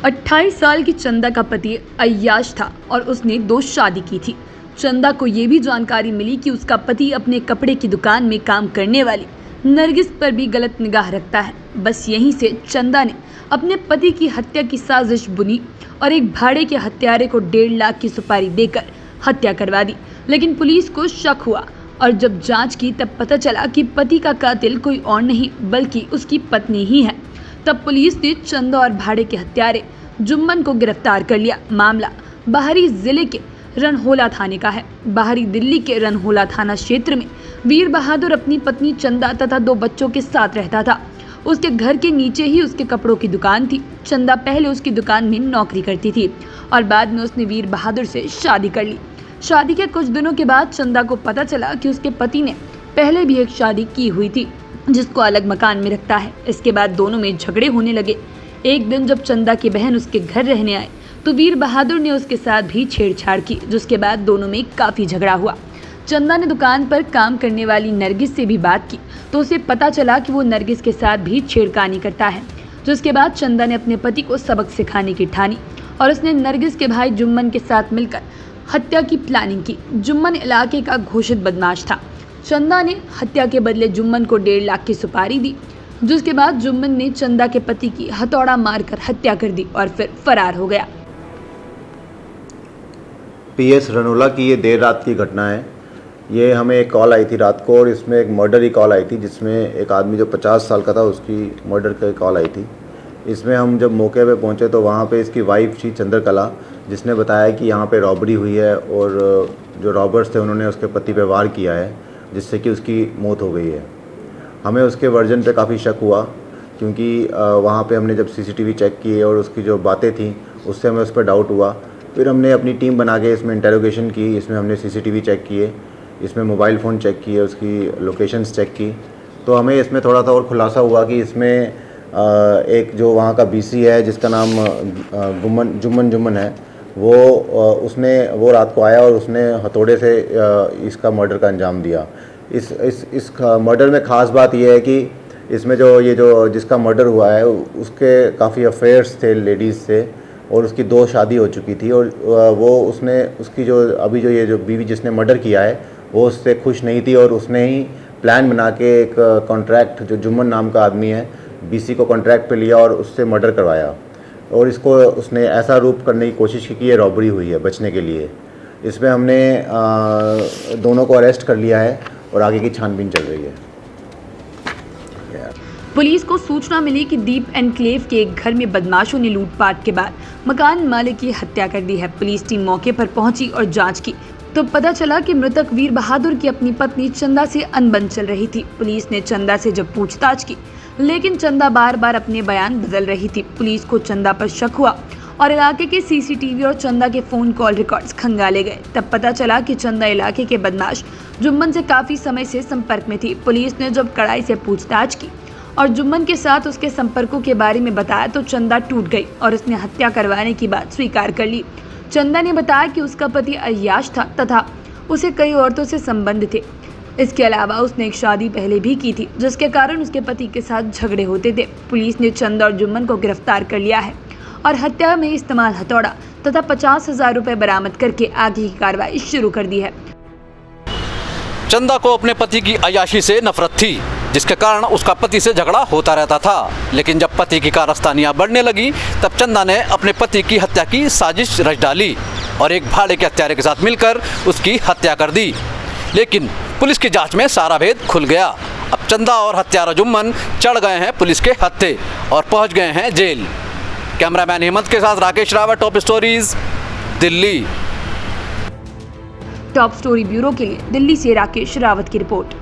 28 साल की चंदा का पति अय्याश था और उसने 2 शादी की थी। चंदा को ये भी जानकारी मिली कि उसका पति अपने कपड़े की दुकान में काम करने वाली नरगिस पर भी गलत निगाह रखता है। बस यहीं से चंदा ने अपने पति की हत्या की साजिश बुनी और एक भाड़े के हत्यारे को 1.5 लाख की सुपारी देकर हत्या करवा दी। लेकिन पुलिस को शक हुआ और जब जांच की तब पता चला कि पति का कातिल कोई और नहीं बल्कि उसकी पत्नी ही है। तब पुलिस ने चंदा और भाड़े के हत्यारे जुम्मन को गिरफ्तार कर लिया। मामला बाहरी जिले के रनहोला थाने का है। बाहरी दिल्ली के रनहोला थाना क्षेत्र में वीर बहादुर अपनी पत्नी चंदा तथा 2 बच्चों के साथ रहता था। उसके घर के नीचे ही उसके कपड़ों की दुकान थी। चंदा पहले उसकी दुकान में नौकरी करती थी और बाद में उसने वीर बहादुर से शादी कर ली। शादी के कुछ दिनों के बाद चंदा को पता चला कि उसके पति ने पहले भी एक शादी की हुई थी जिसको अलग मकान में रखता है। इसके बाद दोनों में झगड़े होने लगे। एक दिन जब चंदा की बहन उसके घर रहने आए तो वीर बहादुर ने उसके साथ भी छेड़छाड़ की, जिसके बाद दोनों में काफी झगड़ा हुआ। चंदा ने दुकान पर काम करने वाली नरगिस से भी बात की तो उसे पता चला कि वो नरगिस के साथ भी छेड़खानी करता है। जिसके बाद चंदा ने अपने पति को सबक सिखाने की ठानी और उसने नरगिस के भाई जुम्मन के साथ मिलकर हत्या की प्लानिंग की। जुम्मन इलाके का घोषित बदमाश था। चंदा ने हत्या के बदले जुम्मन को 1.5 लाख की सुपारी दी, जिसके बाद जुम्मन ने चंदा के पति की हथौड़ा मारकर हत्या कर दी और फिर फरार हो गया। पीएस रनोला की ये देर रात की घटना है। ये हमें एक कॉल आई थी रात को और इसमें एक मर्डर की कॉल आई थी जिसमें एक आदमी जो 50 साल का था उसकी मर्डर की कॉल आई थी। इसमें हम जब मौके पे पहुंचे तो वहाँ पे इसकी वाइफ थी चंद्रकला, जिसने बताया कि यहाँ पे रॉबरी हुई है और जो रॉबर्स थे उन्होंने उसके पति पे वार किया है जिससे कि उसकी मौत हो गई है। हमें उसके वर्जन पे काफ़ी शक हुआ क्योंकि वहाँ पे हमने जब सीसीटीवी चेक किए और उसकी जो बातें थी उससे हमें उस पर डाउट हुआ। फिर हमने अपनी टीम बना के इसमें इंटेरोगेशन की। इसमें हमने सीसीटीवी चेक किए, इसमें मोबाइल फ़ोन चेक किए, उसकी लोकेशंस चेक की। तो हमें इसमें थोड़ा सा और खुलासा हुआ कि इसमें एक जो वहाँ का बीसी है जिसका नाम जुम्मन है, उसने वो रात को आया और उसने हथौड़े से इसका मर्डर का अंजाम दिया। इस मर्डर में ख़ास बात यह है कि इसमें जो जिसका मर्डर हुआ है उसके काफ़ी अफेयर्स थे लेडीज़ से और उसकी 2 शादी हो चुकी थी और वो उसने उसकी जो बीवी जिसने मर्डर किया है वो उससे खुश नहीं थी और उसने ही प्लान बना के एक कॉन्ट्रैक्ट, जो जुम्मन नाम का आदमी है, बीसी को कॉन्ट्रैक्ट पे लिया और उससे मर्डर करवाया और इसको उसने ऐसा रूप करने की कोशिश की कि ये रॉबरी हुई है बचने के लिए। इसमें हमने दोनों को अरेस्ट कर लिया है और आगे की छानबीन चल रही है। पुलिस को सूचना मिली कि दीप एनक्लेव के एक घर में बदमाशों ने लूटपाट के बाद मकान मालिक की हत्या कर दी है। पुलिस टीम मौके पर पहुंची और जांच की तो पता चला कि मृतक वीर बहादुर की अपनी पत्नी चंदा से अनबन चल रही थी। पुलिस ने चंदा से जब पूछताछ की लेकिन चंदा बार बार अपने बयान बदल रही थी। पुलिस को चंदा पर शक हुआ और इलाके के सीसीटीवी और चंदा के फोन कॉल रिकॉर्ड्स खंगाले गए। तब पता चला कि चंदा इलाके के बदमाश जुम्मन से काफी समय से संपर्क में थी। पुलिस ने जब कड़ाई से पूछताछ की और जुम्मन के साथ उसके संपर्कों के बारे में बताया तो चंदा टूट गई और उसने हत्या करवाने की बात स्वीकार कर ली। चंदा ने बताया कि उसका पति अय्याश था तथा उसे कई औरतों से संबंध थे। इसके अलावा उसने एक शादी पहले भी की थी जिसके कारण उसके पति के साथ झगड़े होते थे। पुलिस ने चंदा और जुम्मन को गिरफ्तार कर लिया है और हत्या में इस्तेमाल हथौड़ा तथा 50,000 रुपए बरामद करके आगे की कार्रवाई शुरू कर दी है। चंदा को अपने पति की अय्याशी से नफरत थी जिसके कारण उसका पति से झगड़ा होता रहता था। लेकिन जब पति की कारस्तानियां बढ़ने लगी तब चंदा ने अपने पति की हत्या की साजिश रच डाली और एक भाड़े के हत्यारे के साथ मिलकर उसकी हत्या कर दी। लेकिन पुलिस की जांच में सारा भेद खुल गया। अब चंदा और हत्यारा जुम्मन चढ़ गए हैं पुलिस के हत्थे और पहुंच गए हैं जेल। कैमरामैन हेमंत के साथ Rakesh Rawat, top stories, Delhi. Top story bureau के लिए दिल्ली से राकेश रावत की रिपोर्ट।